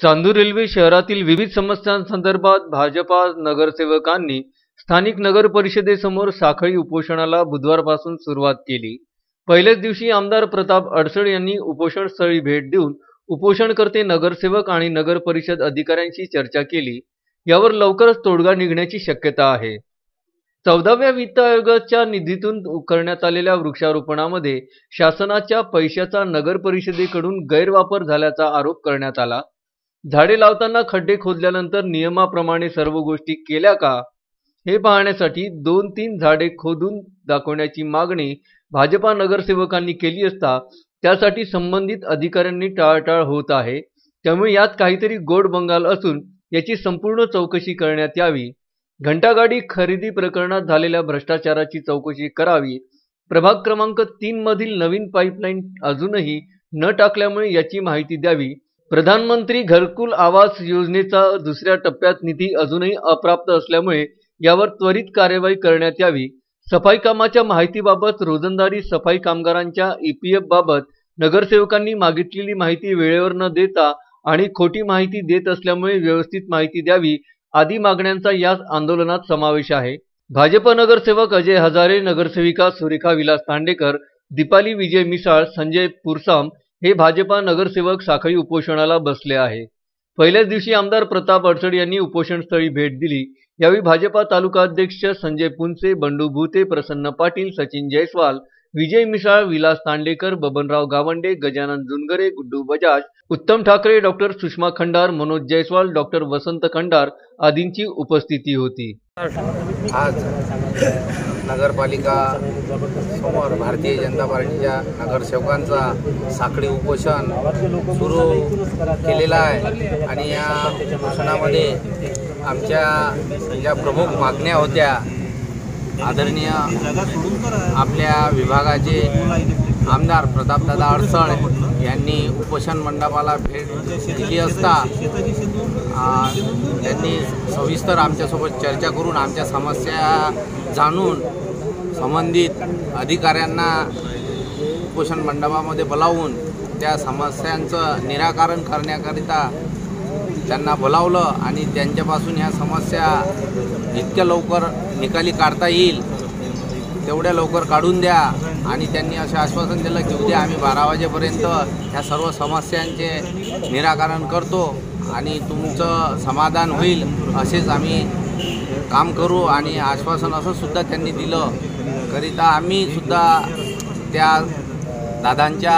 Chandur railway शहरातील विविध समस्यांसंदर्भात भाजपा नगरसेवकांनी स्थानिक नगर परिषदेसमोर साखळी उपोषणाला बुधवारपासून सुरुवात केली। पहिल्याच दिवशी आमदार प्रताप अडसड यांनी उपोषणस्थळी भेट देऊन उपोषणकर्ते नगरसेवक आणि नगर परिषद अधिकाऱ्यांशी चर्चा केली। यावर लवकरच तोडगा निघण्याची शक्यता आहे। 14व्या वित्त आयोगाच्या निधीतून करण्यात आलेल्या वृक्षारोपणामध्ये शासनाच्या पैशाचा नगर परिषदेकडून गैरवापर झाल्याचा आरोप करण्यात आला। झाडे लावताना खड्डे खोदल्यानंतर नियमाप्रमाणे सर्व गोष्टी केल्या का हे पाहण्यासाठी 2-3 झाडे खोदून दाखवण्याची मागणी भाजपा नगरसेवकांनी केली असता त्यासाठी संबंधित अधिकाऱ्यांनी टाळाटाळ होत आहे। त्यामुळे यात काहीतरी गोड बंगाल असून याची संपूर्ण चौकशी करण्यात यावी। घंटागाडी खरेदी प्रकरणात झालेल्या भ्रष्टाचाराची चौकशी करावी। प्रभाग क्रमांक 3 मधील नवीन पाईपलाईन अजूनही न टाकल्यामुळे याची माहिती द्यावी। प्रधानमंत्री घरकुल आवास योजनेचा दुसऱ्या टप्प्यात निधी अजूनही अप्राप्त असल्यामुळे यावर त्वरित कार्यवाही करण्यात यावी। सफाई कामाच्या माहितीबाबत रोजंदारी सफाई कामगारांच्या EPF बाबत नगरसेवकांनी मागितलेली माहिती वेळेवर न देता आणि खोटी माहिती देत असल्यामुळे व्यवस्थित माहिती द्यावी आदी मागण्यांचा या आंदोलनात समावेश आहे। भाजप नगरसेवक अजय हजारे, नगरसेविका सुरेखा विलास तांडेकर, दीपाली विजय मिसाळ, संजय पुरसाम हे भाजपा नगरसेवक साखळी उपोषणाला बसले आहे। पहिल्याच दिवशी आमदार प्रताप अडसड यांनी उपोषणस्थळी भेट दिली। यावेळी भाजपा तालुका अध्यक्ष संजय पुनसे, बंडू भुते, प्रसन्न पाटील, सचिन जयस्वाल, विजय मिसाळ, विलास तांडेकर, बबनराव गावंडे, गजानन जुनगरे, गुड्डू बजाज, उत्तम ठाकरे, डॉक्टर सुषमा खंडार, मनोज जयस्वाल, डॉक्टर वसंत खंडार आदींची उपस्थिती होती। आज नगरपालिका समोर भारतीय जनता पार्टीच्या नगरसेवकांचा साखळी उपोषण सुरू केलेला आहे आणि या उपोषणामध्ये आमच्या ज्या प्रमुख मागण्या होत्या, आदरणीय आपल्या विभागाचे आमदार प्रतापदादा अडसड यांनी उपोषण मंडपाला भेट दिली असता त्यांनी सविस्तर आमच्यासोबत चर्चा करून आमच्या समस्या जाणून संबंधित अधिकाऱ्यांना उपोषण मंडपामध्ये बोलावून त्या समस्यांचं निराकरण करण्याकरिता त्यांना बोलावलं आणि त्यांच्यापासून ह्या समस्या इतक्या लवकर निकाली काढता येईल तेवढ्या लवकर काढून द्या आणि त्यांनी असे आश्वासन दिलं की उद्या आम्ही 12 वाजेपर्यंत ह्या सर्व समस्यांचे निराकरण करतो आणि तुमचं समाधान होईल असेच आम्ही काम करू आणि आश्वासन असं सुद्धा त्यांनी दिलं करिता आम्ही सुद्धा त्या दादांच्या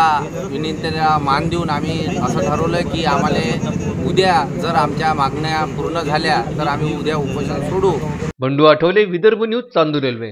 विनंतीला मान देऊन आम्ही असं ठरवलं की आम्हाला उद्या जर आमच्या मागण्या पूर्ण झाल्या तर आम्ही उद्या उपोषण सोडू। Bandu Athawale, Vidarbha news, Chandur railway.